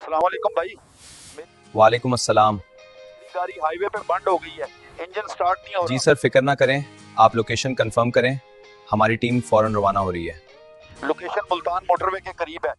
अस्सलाम वालेकुम भाई। मेरी वालेकुम अस्सलाम। गाड़ी हाईवे पे बंद हो गई है। इंजन स्टार्ट नहीं हो जी रहा। सर, फिक्र ना करें। आप लोकेशन कंफर्म करें, हमारी टीम फौरन रवाना हो रही है। लोकेशन मुल्तान मोटरवे के करीब है।